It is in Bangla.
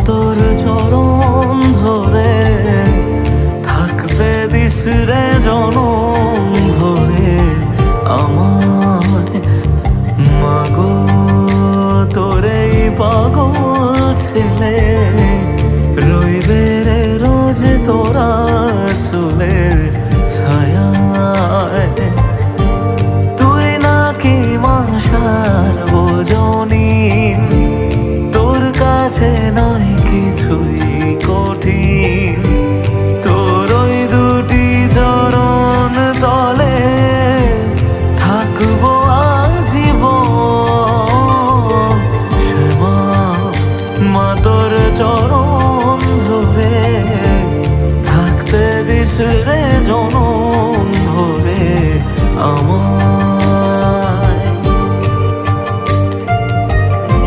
তোর চরণ ধরে থাকতে দিস রে জনম ভরে আমায়। মাগো তোর এই পাগল